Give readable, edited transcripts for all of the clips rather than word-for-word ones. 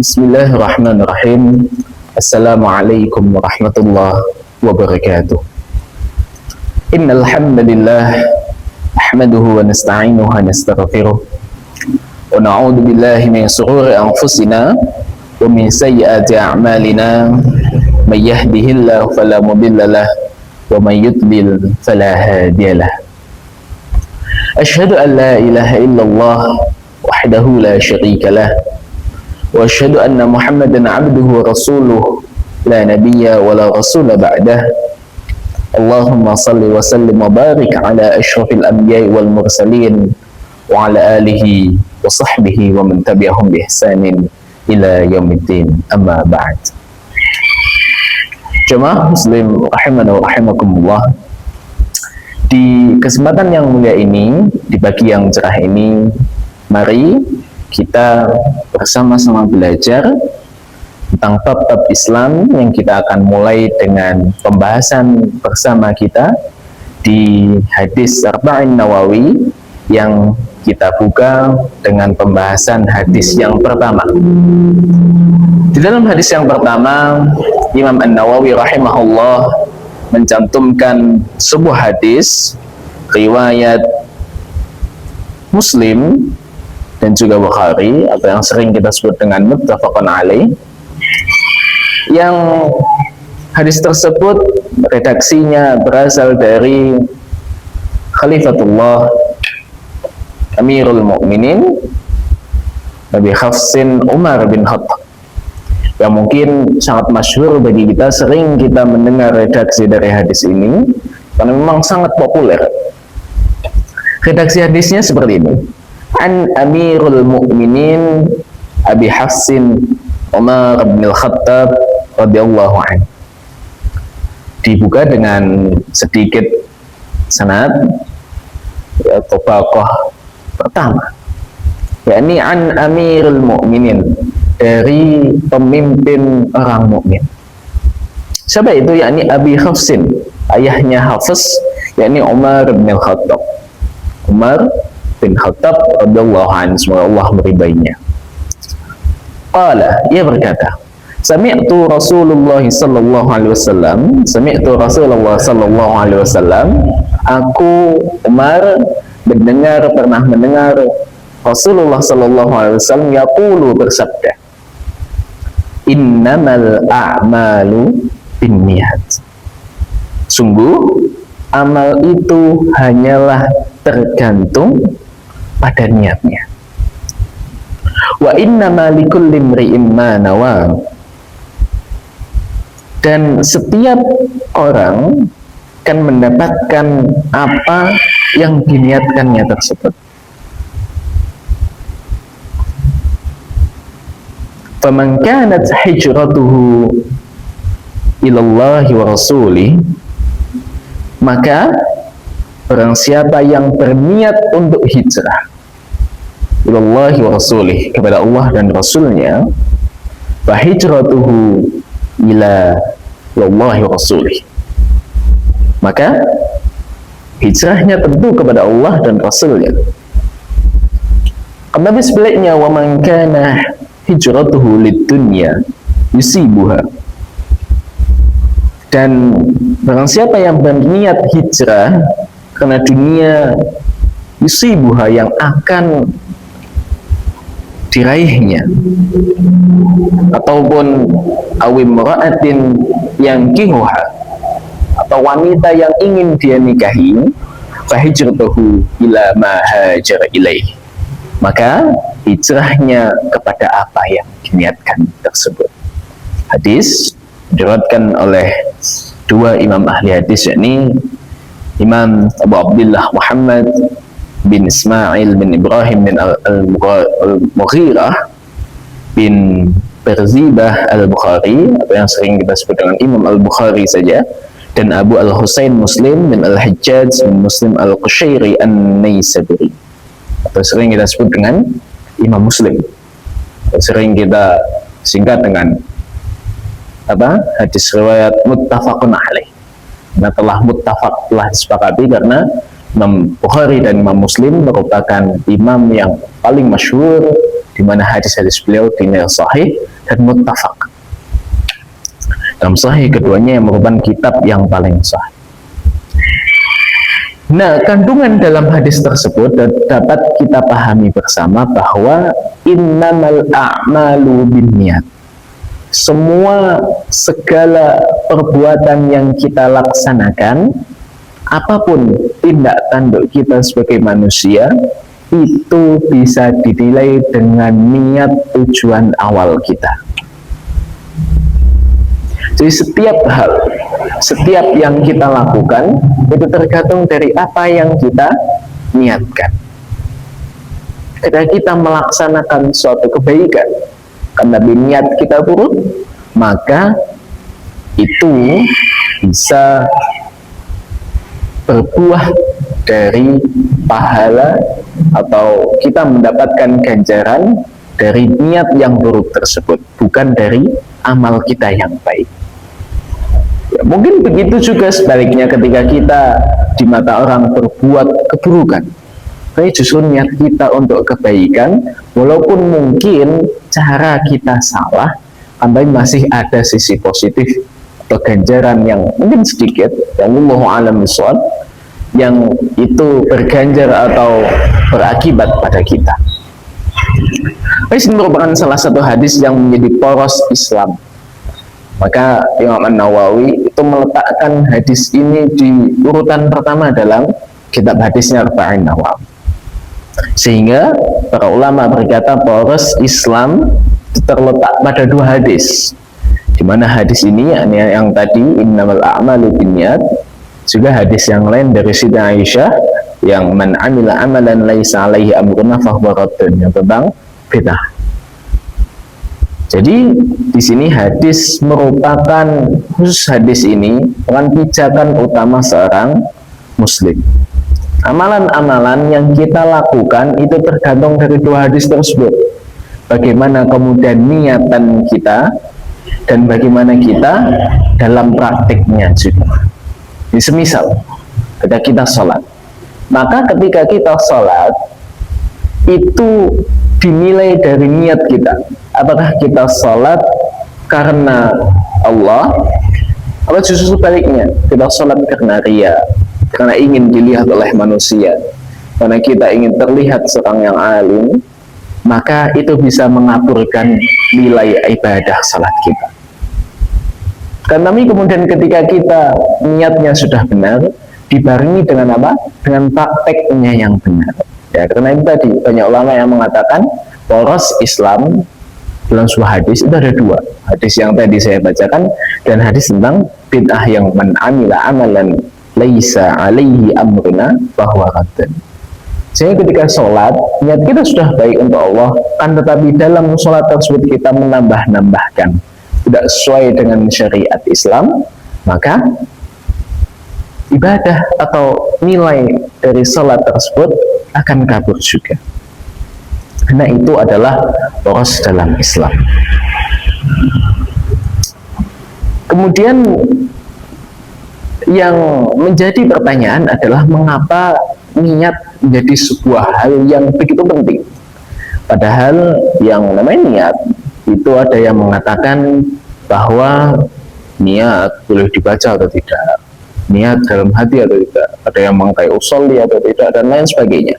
Bismillahirrahmanirrahim. Assalamualaikum warahmatullahi wabarakatuh. Innal hamdalillah nahmaduhu wa nasta'inuhu wa nastaghfiruh wa na'udzu billahi min shururi anfusina wa min sayyiati a'malina. May yahdihillahu fala mudilla lahu wa may yudlil fala hadiya lahu. Asyhadu an la ilaha illallah wahdahu la syarika lah wa asyhadu anna Muhammadan abduhu wa rasuluh la nabiyya wa la rasula ba'dah. Allahumma salli wa sallim wa barik ala asyrafil anbiya'i wal mursalin wa ala alihi wa sahbihi wa man tabi'ahum bi ihsanin ila yaumiddin, amma ba'd. Jemaah muslim rahimana wa rahimakumullah, di kesempatan yang mulia ini, di pagi yang cerah ini, mari kita bersama-sama belajar tentang bab-bab Islam yang kita akan mulai dengan pembahasan bersama kita di hadis Arba'in Nawawi, yang kita buka dengan pembahasan hadis yang pertama. Di dalam hadis yang pertama, Imam An-Nawawi rahimahullah mencantumkan sebuah hadis riwayat Muslim dan juga Bukhari, atau yang sering kita sebut dengan muttafaqun alaih, yang hadis tersebut redaksinya berasal dari Khalifatullah Amirul Mukminin Abi Hafsin Umar bin Khattab, yang mungkin sangat masyhur bagi kita, sering kita mendengar redaksi dari hadis ini karena memang sangat populer. Redaksi hadisnya seperti ini: An Amirul Mukminin Abi Hafsin Umar bin Khattab radhiyallahu anhu. Dibuka dengan sedikit sanad atau tokoh pertama, yakni an Amirul Mukminin, dari pemimpin orang mukmin. Siapa itu? Yakni Abi Hafsin, ayahnya Hafiz, yakni Umar bin Khattab. Umar bin Khattab radhiyallahu anhu, semoga Allah meridainya. Qala, ia berkata, Sami'tu Rasulullah sallallahu alaihi wasallam, Sami'tu Rasulullah sallallahu alaihi wasallam, aku Umar pernah mendengar Rasulullah sallallahu alaihi wasallam yaqulu, bersabda, Innamal a'malu binniyat. Sungguh amal itu hanyalah tergantung pada niatnya. Wa innama likulli imri'in ma nawa. Dan setiap orang akan mendapatkan apa yang diniatkannya tersebut. Faman kanat hijratuhu ilallahi wa rasulih, maka barang siapa yang berniat untuk hijrah ilallahi wa rasulih, kepada Allah dan Rasulnya, fa hijratuhu ila Allahi wa rasulih, maka hijrahnya tentu kepada Allah dan Rasulnya. Tapi sebaliknya, wa man kana hijratuhu lid-dunya yusibuha, dan barang siapa yang berniat hijrah karena dunia, yusibuha, yang akan diraihnya, ataupun awim ra'atin yang kihuha, atau wanita yang ingin dia nikahi, fahijratuhu ila ma hajar ilaih, maka hijrahnya kepada apa yang diniatkan tersebut. Hadis diriwayatkan oleh dua imam ahli hadis, yakni Imam Abu Abdullah Muhammad bin Ismail bin Ibrahim bin Al-Mughirah bin Berzibah Al-Bukhari, atau yang sering kita sebut dengan Imam Al-Bukhari saja, dan Abu Al-Husain Muslim bin Al-Hajjaj bin Muslim Al-Qushairi An-Naisaburi, atau sering kita sebut dengan Imam Muslim, atau sering kita singkat dengan hadis riwayat muttafaqun alaih. Nah, telah muttafaq, telah disepakati, karena Imam Bukhari dan Imam Muslim merupakan imam yang paling masyhur, di mana hadis-hadis beliau dinilai sahih, dan muttafaq. Dalam sahih keduanya yang merupakan kitab yang paling sahih. Nah, kandungan dalam hadis tersebut dapat kita pahami bersama bahwa innamal a'malu binniyat. Segala perbuatan yang kita laksanakan, apapun tindak tanduk kita sebagai manusia, itu bisa dinilai dengan niat tujuan awal kita. Jadi setiap yang kita lakukan itu tergantung dari apa yang kita niatkan. Ketika kita melaksanakan suatu kebaikan karena niat kita buruk, maka itu bisa berbuah dari pahala atau kita mendapatkan ganjaran dari niat yang buruk tersebut, bukan dari amal kita yang baik. Ya, mungkin begitu juga sebaliknya ketika kita di mata orang berbuat keburukan, tapi justru niat kita untuk kebaikan, walaupun mungkin cara kita salah, tapi masih ada sisi positif atau ganjaran yang mungkin sedikit, yang wallahu a'lam bishawab, yang itu berganjar atau berakibat pada kita. Ini merupakan salah satu hadis yang menjadi poros Islam. Maka Imam An-Nawawi itu meletakkan hadis ini di urutan pertama dalam kitab hadisnya Arba'in Nawawi. Sehingga para ulama berkata poros Islam terletak pada dua hadis, di mana hadis ini yang tadi innamal a'malu binniyat, juga hadis yang lain dari Siti Aisyah yang man amila amalan laisa alaihi amruna fahuwa raddun, yang tentang bid'ah. Jadi di sini hadis merupakan, khusus hadis ini merupakan pijakan utama seorang muslim. Amalan-amalan yang kita lakukan itu tergantung dari dua hadis tersebut. Bagaimana kemudian niatan kita dan bagaimana kita dalam praktiknya juga. Jadi semisal ketika kita sholat, maka ketika kita sholat itu dinilai dari niat kita. Apakah kita sholat karena Allah, atau justru sebaliknya kita sholat karena riya, karena ingin dilihat oleh manusia, karena kita ingin terlihat seorang yang alim, maka itu bisa mengaburkan nilai ibadah salat kita. Karena kemudian ketika kita niatnya sudah benar, dibarengi dengan apa? Dengan prakteknya yang benar. Ya, karena itu tadi banyak ulama yang mengatakan poros Islam dalam sebuah hadis itu ada dua. Hadis yang tadi saya bacakan dan hadis tentang bid'ah yang man amila amalan laisa alaihi amruna bahwa raddun. Sehingga ketika sholat, niat kita sudah baik untuk Allah, kan tetapi dalam sholat tersebut kita menambah-nambahkan tidak sesuai dengan syariat Islam, maka ibadah atau nilai dari sholat tersebut akan kabur juga. Karena itu adalah poros dalam Islam. Kemudian yang menjadi pertanyaan adalah mengapa niat menjadi sebuah hal yang begitu penting. Padahal yang namanya niat itu ada yang mengatakan bahwa niat boleh dibaca atau tidak, niat dalam hati atau tidak, ada yang mengkai usolli atau tidak, dan lain sebagainya.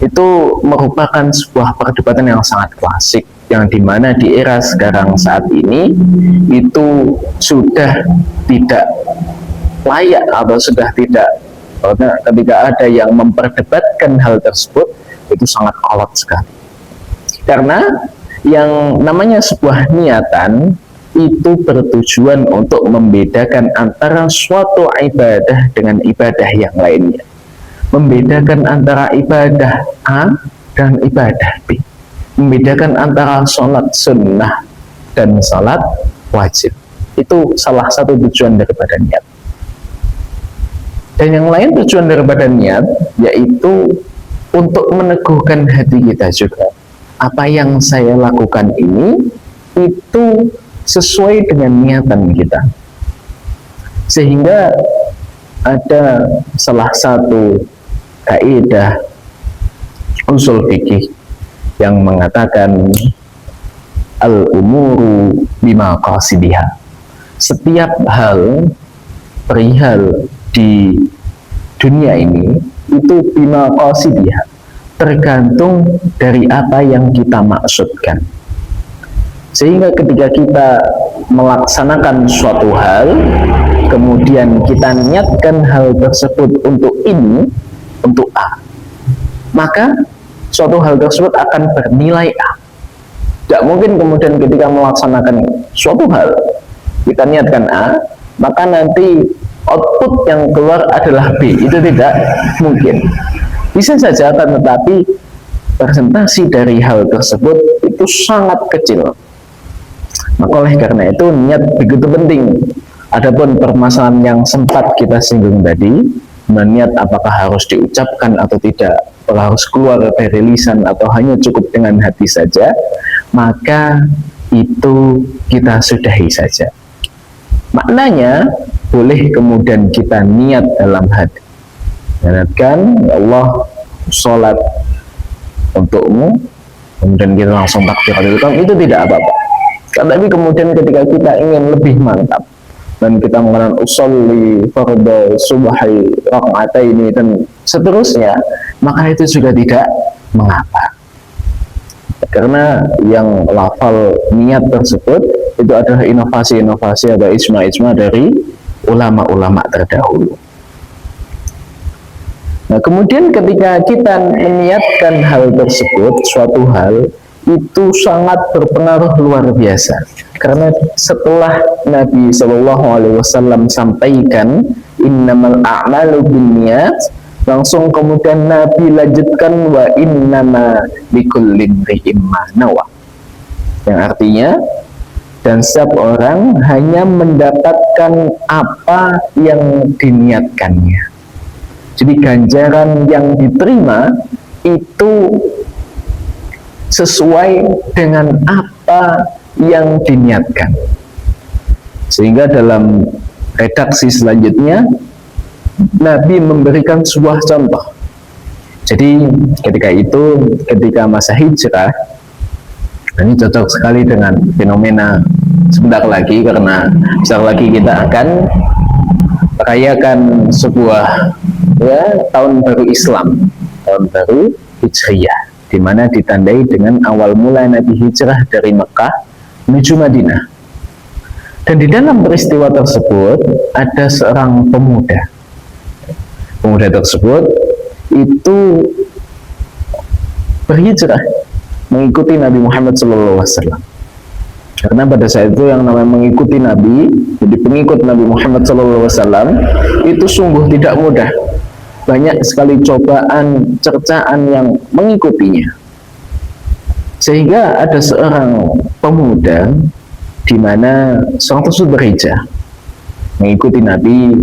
Itu merupakan sebuah perdebatan yang sangat klasik, yang dimana di era sekarang saat ini itu sudah tidak layak atau sudah tidak, karena ketika ada yang memperdebatkan hal tersebut itu sangat kolot sekali. Karena yang namanya sebuah niatan itu bertujuan untuk membedakan antara suatu ibadah dengan ibadah yang lainnya, membedakan antara ibadah A dan ibadah B, membedakan antara sholat sunnah dan sholat wajib. Itu salah satu tujuan daripada niat. Dan yang lain tujuan daripada niat yaitu untuk meneguhkan hati kita juga. Apa yang saya lakukan ini itu sesuai dengan niatan kita. Sehingga ada salah satu kaidah usul fikih yang mengatakan al-umuru bimaqasidiha. Setiap hal perihal di dunia ini itu bimaqasidiha, tergantung dari apa yang kita maksudkan. Sehingga ketika kita melaksanakan suatu hal, kemudian kita niatkan hal tersebut untuk ini, untuk A, maka suatu hal tersebut akan bernilai A. Tidak mungkin kemudian ketika melaksanakan suatu hal, kita niatkan A, maka nanti output yang keluar adalah B. Itu tidak mungkin. Bisa saja, tetapi presentasi dari hal tersebut itu sangat kecil. Maka oleh karena itu niat begitu penting. Adapun permasalahan yang sempat kita singgung tadi, niat apakah harus diucapkan atau tidak, apakah harus keluar dari lisan atau hanya cukup dengan hati saja, maka itu kita sudahi saja. Maknanya boleh kemudian kita niat dalam hati, niatkan, ya Allah, sholat untukmu, kemudian kita langsung takbiratul ihram, itu tidak apa-apa. Tapi kemudian ketika kita ingin lebih mantap dan kita mengatakan usolli fardhu subhi raka'ataini dan seterusnya, maka itu juga tidak mengapa. Karena yang lafal niat tersebut itu adalah inovasi-inovasi atau ijma' dari ulama-ulama terdahulu. Nah, kemudian ketika kita meniatkan hal tersebut, suatu hal itu sangat berpengaruh luar biasa. Karena setelah Nabi SAW sampaikan innamal a'malu binniyat, langsung kemudian Nabi lanjutkan wa innama likulli imri'in ma nawa, yang artinya dan setiap orang hanya mendapatkan apa yang diniatkannya. Jadi ganjaran yang diterima itu sesuai dengan apa yang diniatkan. Sehingga dalam redaksi selanjutnya Nabi memberikan sebuah contoh. Jadi ketika masa hijrah, ini cocok sekali dengan fenomena sebentar lagi, karena sebentar lagi kita akan merayakan sebuah tahun baru Islam, tahun baru Hijriyah, di mana ditandai dengan awal mula Nabi hijrah dari Mekah menuju Madinah. Dan di dalam peristiwa tersebut ada seorang pemuda. Pemuda tersebut itu berhijrah mengikuti Nabi Muhammad SAW. Karena pada saat itu yang namanya mengikuti Nabi, jadi pengikut Nabi Muhammad SAW, itu sungguh tidak mudah. Banyak sekali cobaan, cercaan yang mengikutinya. Sehingga ada seorang pemuda di mana seorang tersebut berhijrah mengikuti Nabi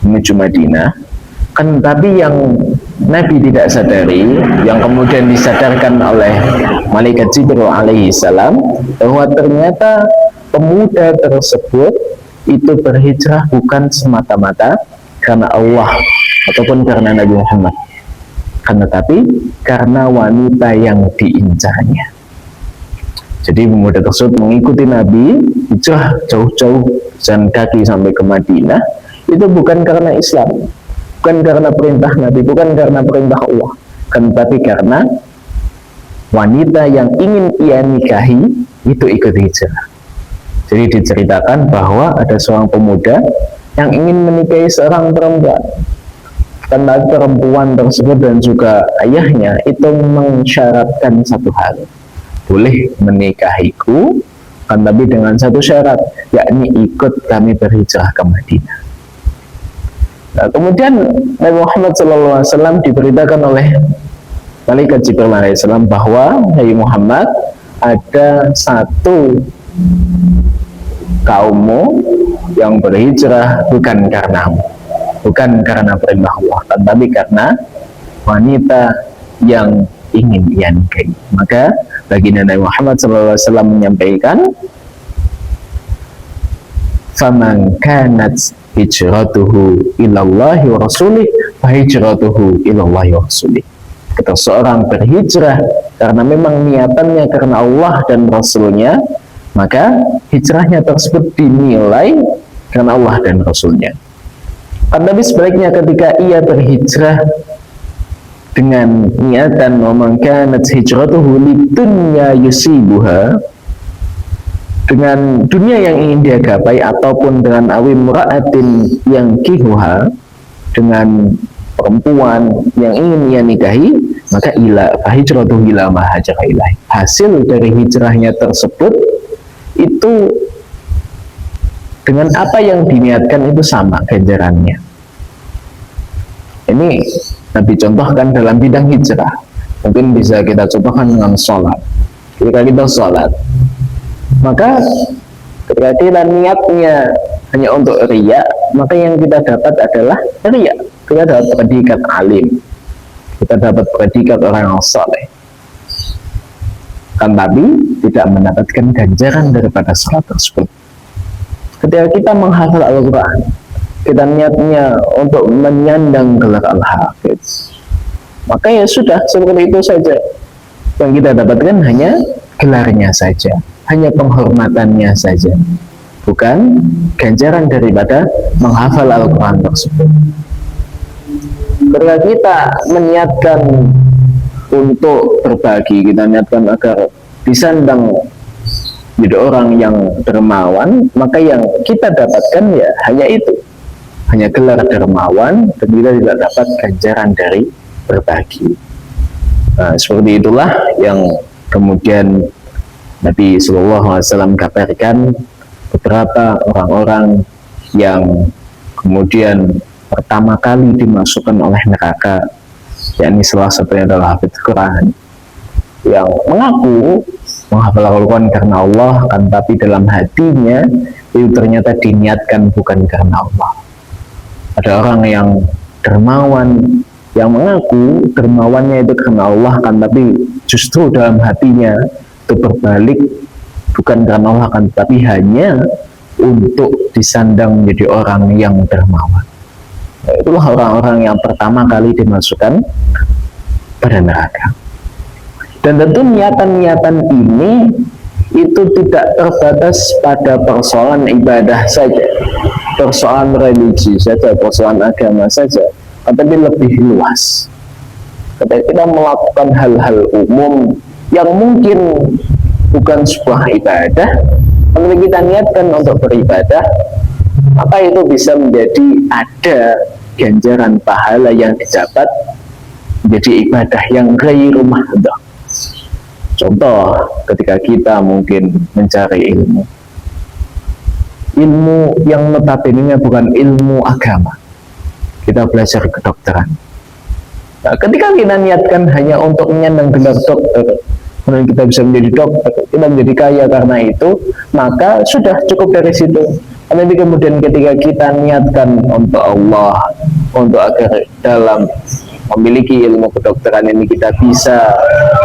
menuju Madinah. Kan tapi yang Nabi tidak sadari, yang kemudian disadarkan oleh malaikat Jibril alaihi salam, bahwa ternyata pemuda tersebut itu berhijrah bukan semata-mata karena Allah ataupun karena Nabi Muhammad, tetapi karena wanita yang diincarnya. Jadi pemuda tersebut mengikuti Nabi, hijrah jauh-jauh jalan kaki sampai ke Madinah, itu bukan karena Islam, bukan karena perintah Nabi, bukan karena perintah Allah, tetapi karena wanita yang ingin ia nikahi itu ikut hijrah. Jadi diceritakan bahwa ada seorang pemuda yang ingin menikahi seorang perempuan, karena perempuan tersebut dan juga ayahnya itu mensyaratkan satu hal, boleh menikahiku, tapi dengan satu syarat, yakni ikut kami berhijrah ke Madinah. Nah, kemudian Nabi Muhammad SAW diberitakan oleh malaikat Jibril alaihissalam bahwa Nabi Muhammad ada satu kaummu yang berhijrah bukan karenamu, bukan karena perintah Allah, tetapi karena wanita yang ingin ia nikahi. Maka baginda Nabi Muhammad SAW menyampaikan, faman kanat hijratuhu ilallahi wa rasulih fa hijratuhu ilallahi wa rasulih. Ketika seorang berhijrah karena memang niatannya karena Allah dan Rasulnya, maka hijrahnya tersebut dinilai karena Allah dan Rasulnya. Tapi sebaliknya ketika ia berhijrah dengan niatan wa man kanat hijratuhu lidunya yusibuha, dengan dunia yang ingin dia gapai, ataupun dengan awim ra'atin yang kihuha, dengan perempuan yang ingin ia nikahi, maka ila hijratuhu ila ma hajara ilaih. Hasil dari hijrahnya tersebut itu dengan apa yang diniatkan itu sama ganjarannya. Ini Nabi contohkan dalam bidang hijrah. Mungkin bisa kita contohkan dengan sholat. Ketika kita sholat, maka ketika kita niatnya hanya untuk riya, maka yang kita dapat adalah riya. Kita dapat predikat alim, kita dapat predikat orang yang soleh, kan, tapi tidak mendapatkan ganjaran daripada sholat tersebut. Ketika kita menghafal Al-Quran, kita niatnya untuk menyandang gelar Al-Hafiz, maka ya sudah, seperti itu saja. Yang kita dapatkan hanya gelarnya saja, hanya penghormatannya saja, bukan ganjaran daripada menghafal Al-Quran tersebut. Ketika kita meniatkan untuk berbagi, kita niatkan agar disandang jadi orang yang dermawan, maka yang kita dapatkan ya hanya itu, hanya gelar dermawan, dan kita tidak dapat ganjaran dari berbagi. Nah, seperti itulah yang kemudian Nabi SAW kabarkan beberapa orang-orang yang kemudian pertama kali dimasukkan oleh neraka, yakni salah satunya adalah hafidz Quran, yang mengaku menghafal Al-Quran karena Allah, kan, tapi dalam hatinya itu ternyata diniatkan bukan karena Allah. Ada orang yang dermawan, yang mengaku dermawannya itu karena Allah, kan, tapi justru dalam hatinya itu berbalik, bukan karena Allah, kan, tapi hanya untuk disandang menjadi orang yang dermawan. Itulah orang-orang yang pertama kali dimasukkan pada neraka. Dan tentu niatan-niatan ini itu tidak terbatas pada persoalan ibadah saja, persoalan religi saja, persoalan agama saja, tetapi lebih luas. Ketika kita melakukan hal-hal umum yang mungkin bukan sebuah ibadah, tapi kita niatkan untuk beribadah, maka itu bisa menjadi ada ganjaran pahala yang didapat menjadi ibadah yang ghairu mahdhah. Contoh, ketika kita mungkin mencari ilmu yang notabene bukan ilmu agama, kita belajar kedokteran. Nah, ketika kita niatkan hanya untuk menyandang gelar dokter, kemudian kita bisa menjadi dokter, kita menjadi kaya karena itu, maka sudah cukup dari situ. Nanti kemudian ketika kita niatkan untuk Allah, untuk agar dalam memiliki ilmu kedokteran ini kita bisa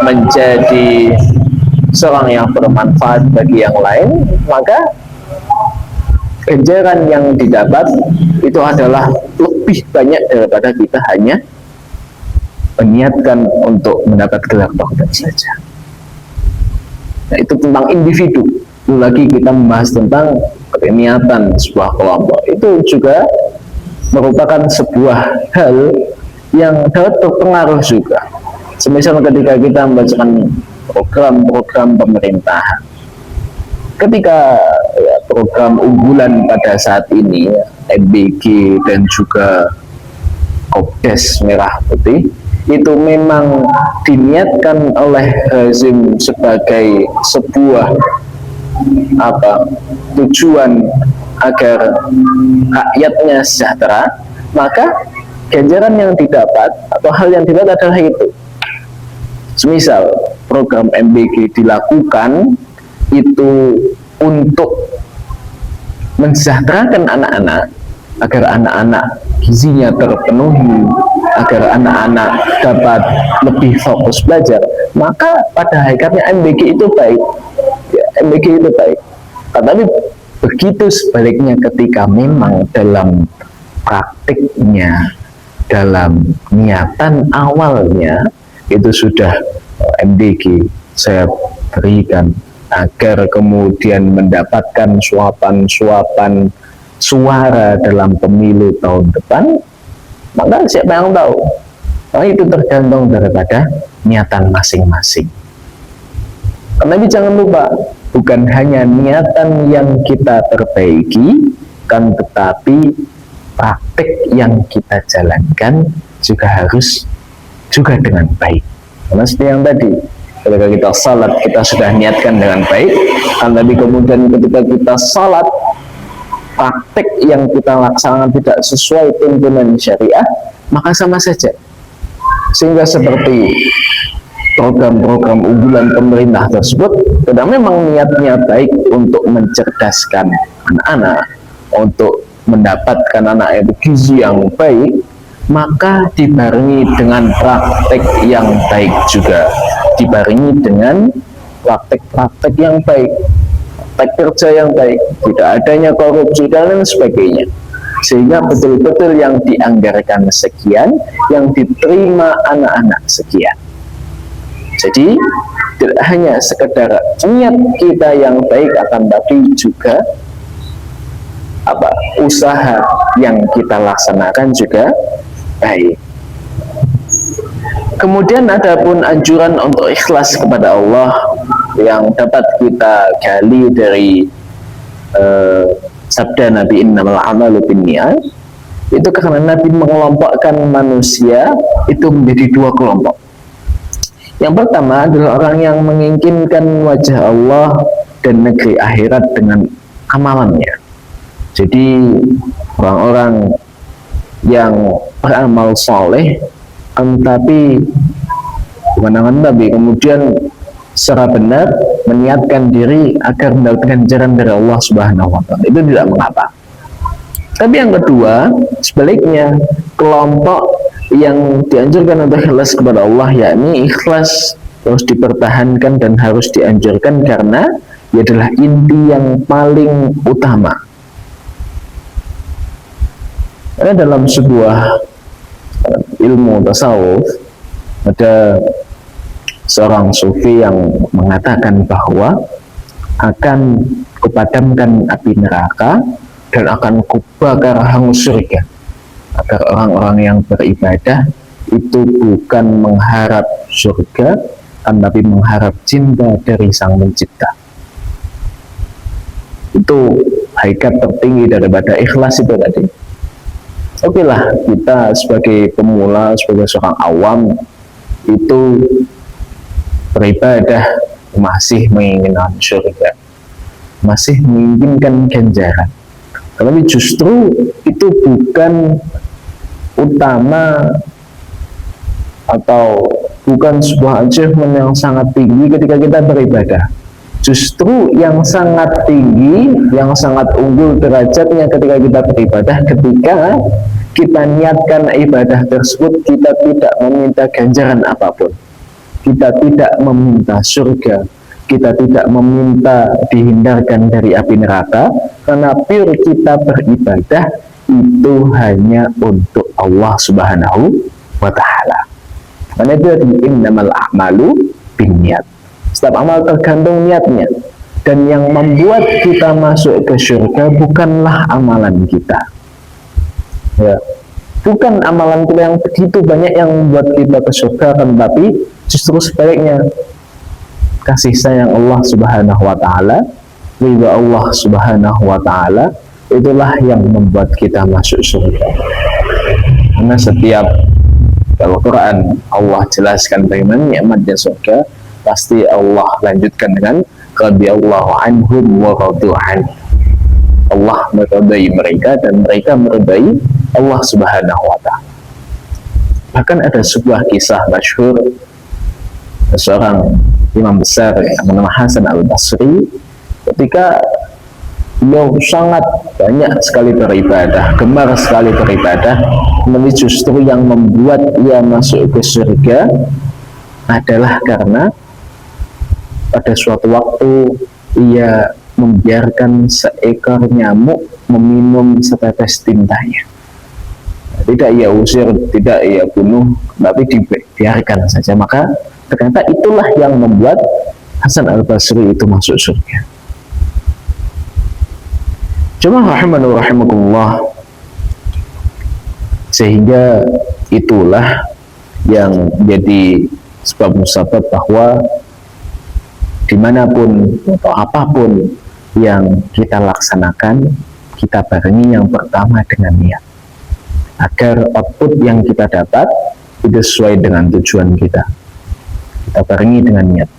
menjadi seorang yang bermanfaat bagi yang lain, maka ganjaran yang didapat itu adalah lebih banyak daripada kita hanya meniatkan untuk mendapat gelar dokter saja. Nah, itu tentang individu. Lagi kita membahas tentang niatan sebuah kelompok, itu juga merupakan sebuah hal yang dapat berpengaruh juga. Semisal ketika kita membacakan program-program pemerintahan, ketika ya, program unggulan pada saat ini MBG dan juga Kopdes Merah Putih itu memang diniatkan oleh rezim sebagai sebuah tujuan agar rakyatnya sejahtera, maka ganjaran yang didapat atau hal yang didapat adalah itu. Semisal program MBG dilakukan itu untuk mensejahterakan anak-anak, agar anak-anak gizinya terpenuhi, agar anak-anak dapat lebih fokus belajar, maka pada hakikatnya MBG itu baik, ya, MBG itu baik. Tetapi begitu sebaliknya ketika memang dalam praktiknya, dalam niatan awalnya itu sudah MDG saya berikan agar kemudian mendapatkan suapan-suapan suara dalam pemilu tahun depan, maka siapa yang tahu? Karena itu tergantung daripada niatan masing-masing. Tapi jangan lupa, bukan hanya niatan yang kita perbaiki, kan, tetapi praktik yang kita jalankan juga harus juga dengan baik. Karena seperti yang tadi, ketika kita salat kita sudah niatkan dengan baik, tapi kemudian ketika kita salat praktik yang kita laksanakan tidak sesuai tuntunan syariah, maka sama saja. Sehingga seperti program-program unggulan pemerintah tersebut, tidak memang niatnya baik untuk mencerdaskan anak-anak, untuk mendapatkan anak yang bergizi yang baik, maka dibarengi dengan praktek yang baik juga, dibarengi dengan praktek-praktek yang baik, praktek kerja yang baik, tidak adanya korupsi dan lain sebagainya, sehingga betul-betul yang dianggarkan sekian, yang diterima anak-anak sekian. Jadi tidak hanya sekedar niat kita yang baik, akan tapi juga usaha yang kita laksanakan juga baik. Kemudian ada pun anjuran untuk ikhlas kepada Allah yang dapat kita gali dari sabda Nabi innamal a'malu binniyat. Itu karena Nabi mengelompokkan manusia itu menjadi dua kelompok. Yang pertama adalah orang yang menginginkan wajah Allah dan negeri akhirat dengan amalannya. Jadi orang-orang yang beramal soleh, tapi kemenangan Nabi kemudian secara benar meniatkan diri agar mendapatkan jalan dari Allah Subhanahu wa Ta'ala, itu tidak mengapa. Tapi yang kedua, sebaliknya, kelompok yang dianjurkan untuk ikhlas kepada Allah, yakni ikhlas harus dipertahankan dan harus dianjurkan karena ia adalah inti yang paling utama. Karena dalam sebuah ilmu tasawuf ada seorang sufi yang mengatakan bahwa akan kupadamkan api neraka dan akan kubakar hangus surga, agar orang-orang yang beribadah itu bukan mengharap surga, tapi mengharap cinta dari Sang Pencipta. Itu hakikat tertinggi daripada ikhlas itu tadi. Oke lah, kita sebagai pemula, sebagai seorang awam itu beribadah masih menginginkan surga, masih menginginkan ganjaran. Tapi justru itu bukan utama atau bukan sebuah achievement yang sangat tinggi ketika kita beribadah. Justru yang sangat tinggi, yang sangat unggul derajatnya ketika kita beribadah, ketika kita niatkan ibadah tersebut, kita tidak meminta ganjaran apapun, kita tidak meminta surga, kita tidak meminta dihindarkan dari api neraka, karena pure kita beribadah itu hanya untuk Allah Subhanahu wa Ta'ala. Karena itu innamal a'malu binniyat. Setiap amal tergantung niatnya, dan yang membuat kita masuk ke surga bukanlah amalan kita, ya, bukan amalan kita yang begitu banyak yang membuat kita ke surga, tapi justru sebaliknya, kasih sayang Allah Subhanahu wa Ta'ala, ridha Allah Subhanahu wa Ta'ala, itulah yang membuat kita masuk surga. Karena setiap Al-Quran Allah jelaskan bagaimana nikmatnya surga, pasti Allah lanjutkan dengan radhiyallahu anhum wa radu an. Allah meridai mereka dan mereka meridai Allah Subhanahu wa Ta'ala. Bahkan ada sebuah kisah masyhur seorang imam besar yang bernama Hasan al-Basri, ketika beliau sangat banyak sekali beribadah, gemar sekali beribadah, tapi justru yang membuat ia masuk ke surga adalah karena pada suatu waktu ia membiarkan seekor nyamuk meminum setetes tintanya. tidak ia usir, tidak ia bunuh, tapi dibiarkan saja. Maka ternyata itulah yang membuat Hasan al-Basri itu masuk surga. Jemaah rahimani wa rahimakumullah, sehingga itulah yang jadi sebab musabab bahwa dimanapun atau apapun yang kita laksanakan, kita barengi yang pertama dengan niat, agar output yang kita dapat itu sesuai dengan tujuan kita. Kita barengi dengan niat.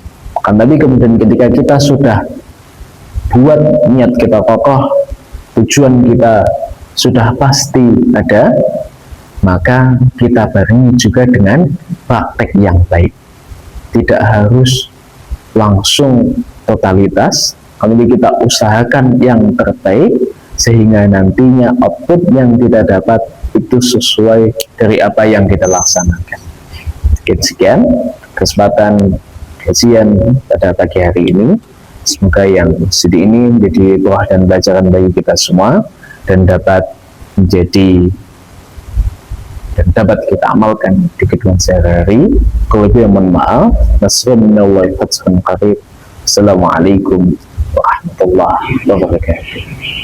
Tapi kemudian ketika kita sudah buat niat kita kokoh, tujuan kita sudah pasti ada, maka kita barengi juga dengan praktek yang baik. Tidak harus langsung totalitas, tapi kita usahakan yang terbaik sehingga nantinya output yang kita dapat itu sesuai dari apa yang kita laksanakan. Sekian kesempatan kajian pada pagi hari ini. Semoga yang sedih ini menjadi buah dan pelajaran bagi kita semua dan dapat menjadi dan dapat kita amalkan di kehidupan sehari-hari. Kalau lebih mohon maaf. Wassalamualaikum warahmatullahi wabarakatuh.